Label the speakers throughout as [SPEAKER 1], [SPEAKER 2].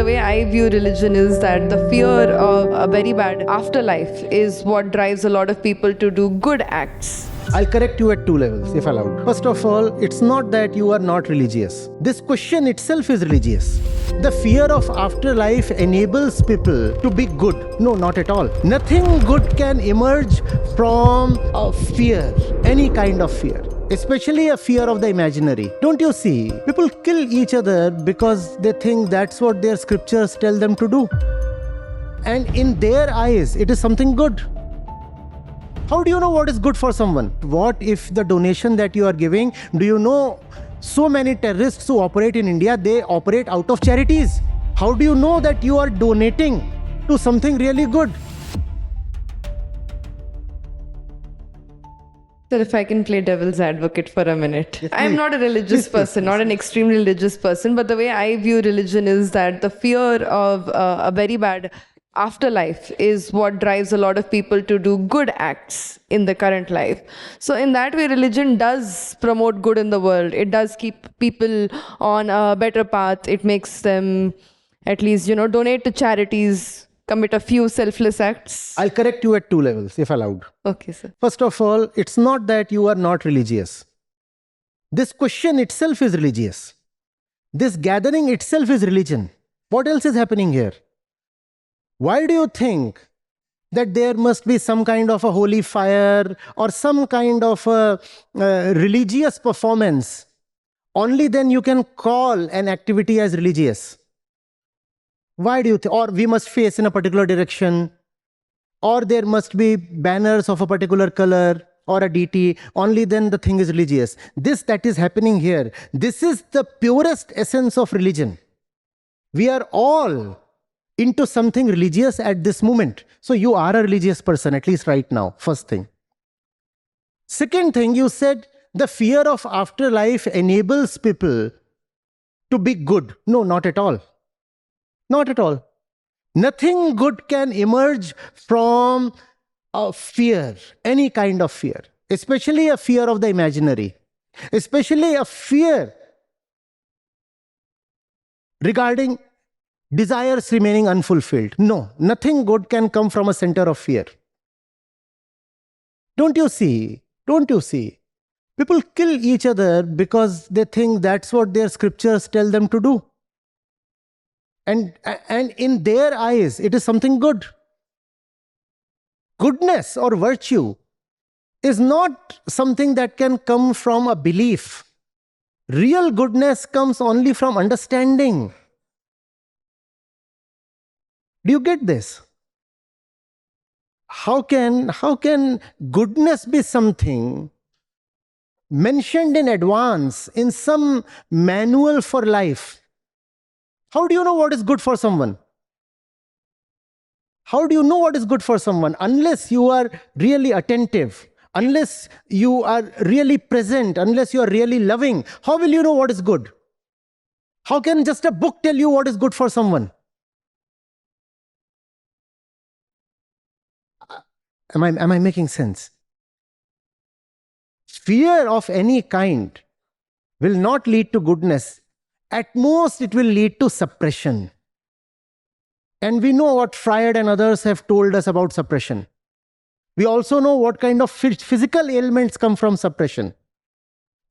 [SPEAKER 1] the way I view religion is that the fear of a very bad afterlife is what drives a lot of people to do good acts.
[SPEAKER 2] I'll correct you at two levels, if allowed. First of all, it's not that you are not religious. This question itself is religious. The fear of afterlife enables people to be good. No, not at all. Nothing good can emerge from a fear, any kind of fear. Especially a fear of the imaginary. Don't you see? People kill each other because they think that's what their scriptures tell them to do. And in their eyes, it is something good. How do you know what is good for someone? What if the donation that you are giving, do you know so many terrorists who operate in India, they operate out of charities? How do you know that you are donating to something really good?
[SPEAKER 1] Sir, if I can play devil's advocate for a minute.
[SPEAKER 2] Yes,
[SPEAKER 1] I'm not a religious person, not an extremely religious person, but the way I view religion is that the fear of a very bad afterlife is what drives a lot of people to do good acts in the current life. So in that way, religion does promote good in the world. It does keep people on a better path. It makes them at least, donate to charities, commit a few selfless acts.
[SPEAKER 2] I'll correct you at two levels, if allowed.
[SPEAKER 1] Okay, sir.
[SPEAKER 2] First of all, it's not that you are not religious. This question itself is religious. This gathering itself is religion. What else is happening here? Why do you think that there must be some kind of a holy fire or some kind of a religious performance? Only then you can call an activity as religious. Why do you think? Or we must face in a particular direction, or there must be banners of a particular color or a deity, only then the thing is religious. This that is happening here, this is the purest essence of religion. We are all into something religious at this moment. So you are a religious person, at least right now, first thing. Second thing, you said the fear of afterlife enables people to be good. No, not at all. Not at all. Nothing good can emerge from a fear, any kind of fear, especially a fear of the imaginary, especially a fear regarding desires remaining unfulfilled. No, nothing good can come from a center of fear. Don't you see? Don't you see? People kill each other because they think that's what their scriptures tell them to do. And in their eyes, it is something good. Goodness or virtue is not something that can come from a belief. Real goodness comes only from understanding. Do you get this? How can goodness be something mentioned in advance in some manual for life? How do you know what is good for someone? How do you know what is good for someone? Unless you are really attentive, unless you are really present, unless you are really loving, how will you know what is good? How can just a book tell you what is good for someone? Am I making sense? Fear of any kind will not lead to goodness. At most, it will lead to suppression. And we know what Freud and others have told us about suppression. We also know what kind of physical ailments come from suppression.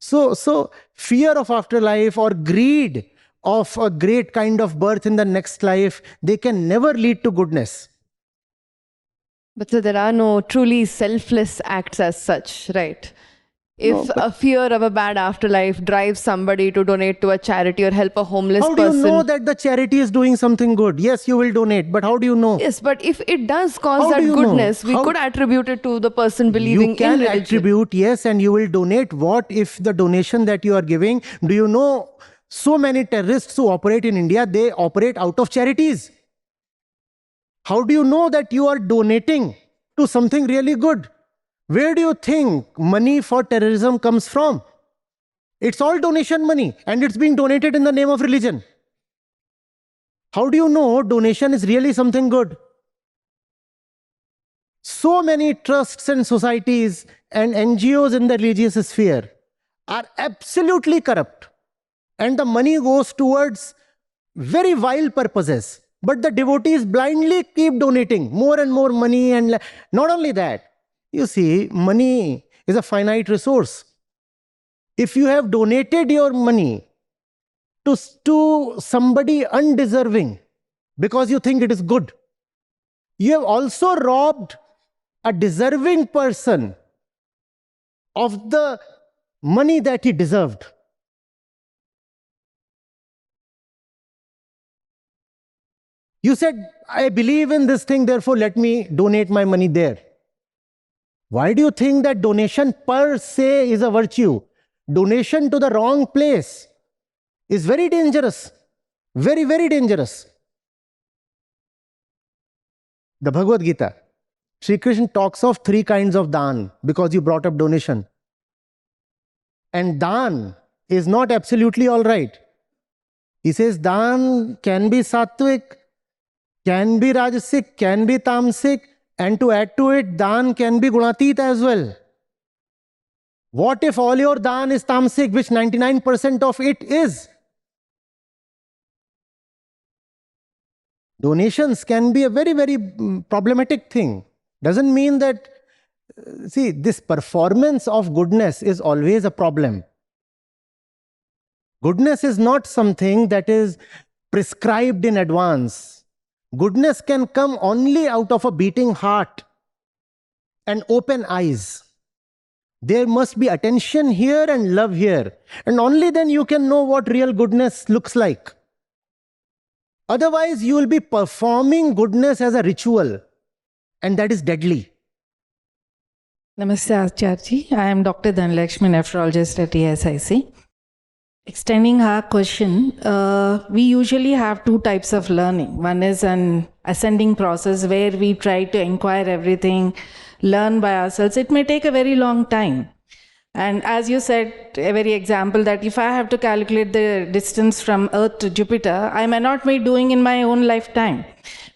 [SPEAKER 2] So fear of afterlife or greed of a great kind of birth in the next life, they can never lead to goodness.
[SPEAKER 1] But so there are no truly selfless acts as such, right? If a fear of a bad afterlife drives somebody to donate to a charity or help a homeless person.
[SPEAKER 2] How do you know that the charity is doing something good? Yes, you will donate, but how do you know?
[SPEAKER 1] Yes, but if it does cause that goodness, we could attribute it to the person believing in religion.
[SPEAKER 2] You can attribute, yes, and you will donate. What if the donation that you are giving, do you know so many terrorists who operate in India, they operate out of charities? How do you know that you are donating to something really good? Where do you think money for terrorism comes from? It's all donation money, and it's being donated in the name of religion. How do you know donation is really something good? So many trusts and societies and NGOs in the religious sphere are absolutely corrupt. And the money goes towards very vile purposes. But the devotees blindly keep donating more and more money. And not only that, you see, money is a finite resource. If you have donated your money to somebody undeserving because you think it is good, you have also robbed a deserving person of the money that he deserved. You said, I believe in this thing, therefore let me donate my money there. Why do you think that donation per se is a virtue? Donation to the wrong place is very dangerous. Very, very dangerous. The Bhagavad Gita, Sri Krishna talks of 3 kinds of dan, because you brought up donation. And dan is not absolutely all right. He says dan can be sattvic, can be rajasic, can be tamasic, and to add to it, dan can be gunatit as well. What if all your dan is tamasic, which 99% of it is? Donations can be a very, very problematic thing. Doesn't mean that, see, this performance of goodness is always a problem. Goodness is not something that is prescribed in advance. Goodness can come only out of a beating heart and open eyes. There must be attention here and love here. And only then you can know what real goodness looks like. Otherwise, you will be performing goodness as a ritual. And that is deadly.
[SPEAKER 3] Namaste, Acharya. I am Dr. Dhanlakshmi, nephrologist at ESIC. Extending our question, we usually have 2 types of learning. One is an ascending process where we try to inquire everything, learn by ourselves. It may take a very long time. And as you said, a very example that if I have to calculate the distance from Earth to Jupiter, I may not be doing in my own lifetime.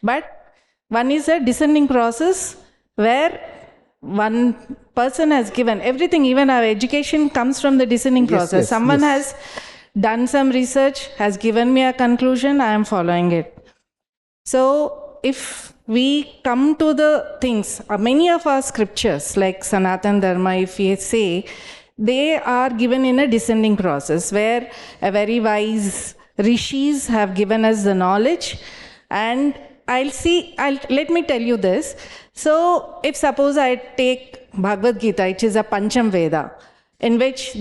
[SPEAKER 3] But one is a descending process where one person has given everything, even our education comes from the descending process.
[SPEAKER 2] Yes,
[SPEAKER 3] Someone
[SPEAKER 2] yes.
[SPEAKER 3] has done some research, has given me a conclusion, I am following it. So if we come to the things, many of our scriptures, like Sanatan Dharma, if we say, they are given in a descending process where a very wise rishis have given us the knowledge. And let me tell you this. So if suppose I take Bhagavad Gita, which is a Pancham Veda, in which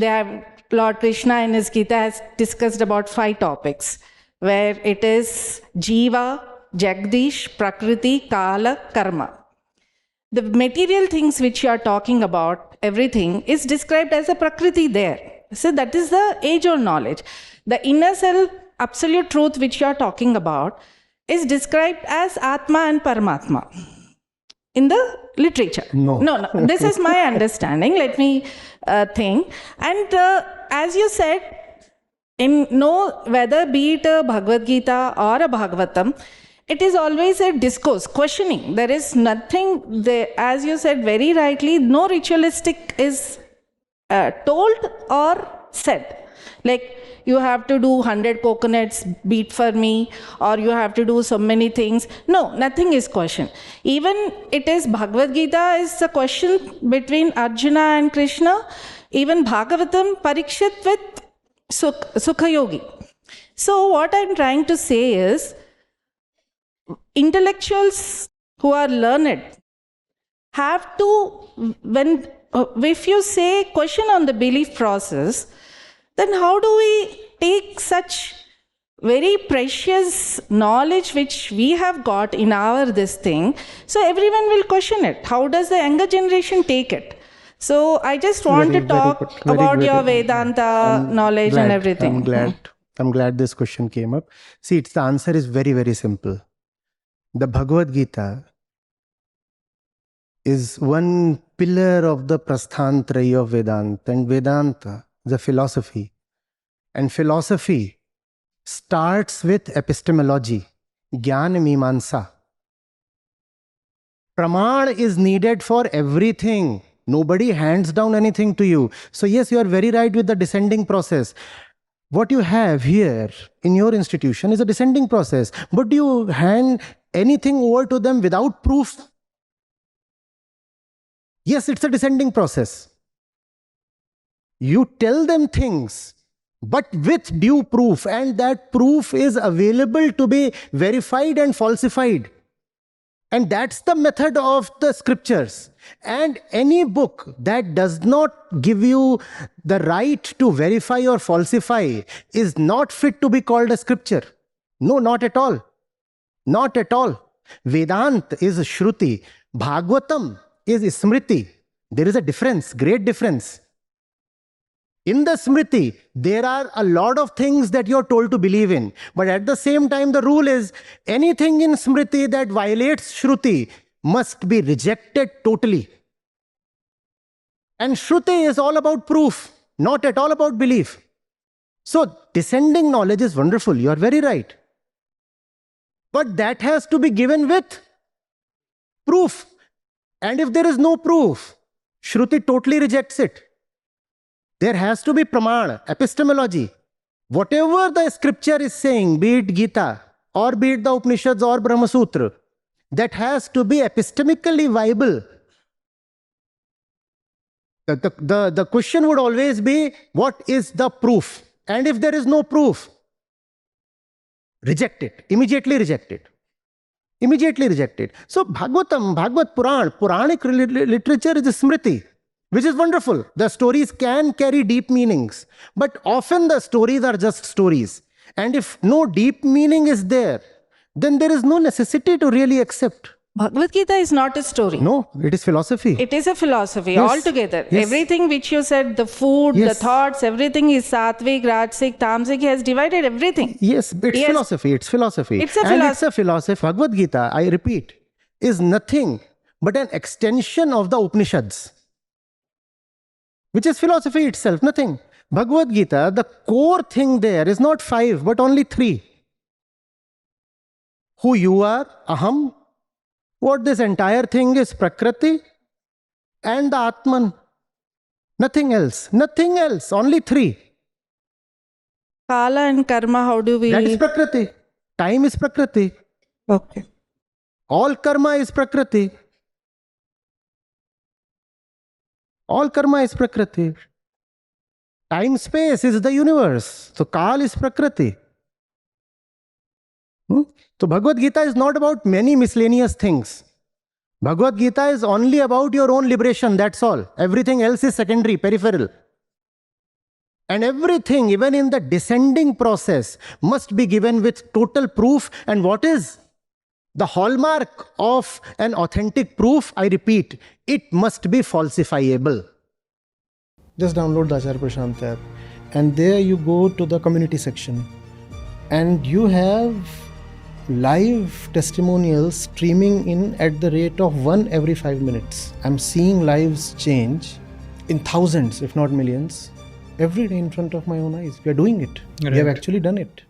[SPEAKER 3] Lord Krishna in his Gita has discussed about 5 topics, where it is Jiva, Jagdish, Prakriti, Kala, Karma. The material things which you are talking about, everything, is described as a Prakriti there. So that is the age-old knowledge. The inner self, absolute truth which you are talking about, is described as Atma and Paramatma in the literature.
[SPEAKER 2] No.
[SPEAKER 3] No. This is my understanding. Let me think. And as you said, whether be it a Bhagavad Gita or a Bhagavatam, it is always a discourse, questioning. There is nothing there, as you said very rightly, no ritualistic is told or said. Like, you have to do 100 coconuts, beat for me, or you have to do so many things. No, nothing is questioned. Even it is Bhagavad Gita is a question between Arjuna and Krishna. Even Bhagavatam, Parikshit with Sukha Yogi. So what I'm trying to say is, intellectuals who are learned have to, if you say question on the belief process, then how do we take such very precious knowledge which we have got in our this thing? So everyone will question it. How does the younger generation take it? So I just want to talk about your Vedanta knowledge and everything.
[SPEAKER 2] I'm glad this question came up. See, the answer is very, very simple. The Bhagavad Gita is one pillar of the Prasthantrayi of Vedanta, and Vedanta is a philosophy. And philosophy starts with epistemology, Jnana Mimamsa. Praman is needed for everything. Nobody hands down anything to you. So yes, you are very right with the descending process. What you have here in your institution is a descending process. But do you hand anything over to them without proof? Yes, it's a descending process. You tell them things, but with due proof, and that proof is available to be verified and falsified. And that's the method of the scriptures. And any book that does not give you the right to verify or falsify is not fit to be called a scripture. No, not at all. Not at all. Vedant is Shruti. Bhagavatam is Smriti. There is a difference, great difference. In the Smriti, there are a lot of things that you're told to believe in. But at the same time, the rule is anything in Smriti that violates Shruti must be rejected totally. And Shruti is all about proof, not at all about belief. So, descending knowledge is wonderful. You are very right. But that has to be given with proof. And if there is no proof, Shruti totally rejects it. There has to be pramana, epistemology. Whatever the scripture is saying, be it Gita, or be it the Upanishads or Brahma Sutra, that has to be epistemically viable. The question would always be, what is the proof? And if there is no proof, reject it, immediately reject it. Immediately reject it. So Bhagavatam, Bhagavad Puran, Puranic literature is Smriti, which is wonderful. The stories can carry deep meanings, but often the stories are just stories. And if no deep meaning is there, then there is no necessity to really accept.
[SPEAKER 3] Bhagavad Gita is not a story.
[SPEAKER 2] No, it is philosophy.
[SPEAKER 3] It is a philosophy
[SPEAKER 2] Yes.
[SPEAKER 3] altogether.
[SPEAKER 2] Yes.
[SPEAKER 3] Everything which you said, the food, the
[SPEAKER 2] Yes.
[SPEAKER 3] thoughts, everything is sattvic, rajasic, tamasic. He has divided everything.
[SPEAKER 2] Yes, it's
[SPEAKER 3] Yes.
[SPEAKER 2] philosophy. It's philosophy.
[SPEAKER 3] It's a
[SPEAKER 2] And it's a philosophy. Bhagavad Gita, I repeat, is nothing but an extension of the Upanishads, which is philosophy itself, nothing. Bhagavad Gita, the core thing there is not 5, but only 3. Who you are, aham. What this entire thing is, Prakriti and the Atman. Nothing else. Nothing else. Only 3.
[SPEAKER 3] Kala and karma, how do we...
[SPEAKER 2] That is Prakriti. Time is Prakriti.
[SPEAKER 3] Okay.
[SPEAKER 2] All karma is Prakriti. All karma is Prakriti. Time space is the universe. So Kal is Prakriti. So Bhagavad Gita is not about many miscellaneous things. Bhagavad Gita is only about your own liberation, that's all. Everything else is secondary, peripheral. And everything, even in the descending process, must be given with total proof. And what is the hallmark of an authentic proof? I repeat, it must be falsifiable. Just download the Acharya Prashant app, and there you go to the community section, and you have live testimonials streaming in at the rate of 1 every 5 minutes. I'm seeing lives change in thousands, if not millions, every day in front of my own eyes. We are doing it.
[SPEAKER 4] Right.
[SPEAKER 2] We have actually done it.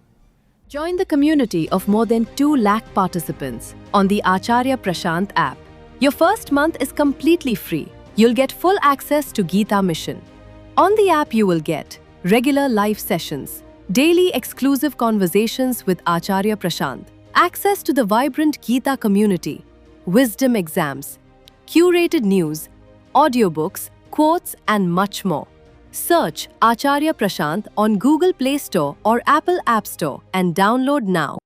[SPEAKER 5] Join the community of more than 2 lakh participants on the Acharya Prashant app. Your first month is completely free. You'll get full access to Gita Mission. On the app, you will get regular live sessions, daily exclusive conversations with Acharya Prashant, access to the vibrant Gita community, wisdom exams, curated news, audiobooks, quotes, and much more. Search Acharya Prashant on Google Play Store or Apple App Store and download now.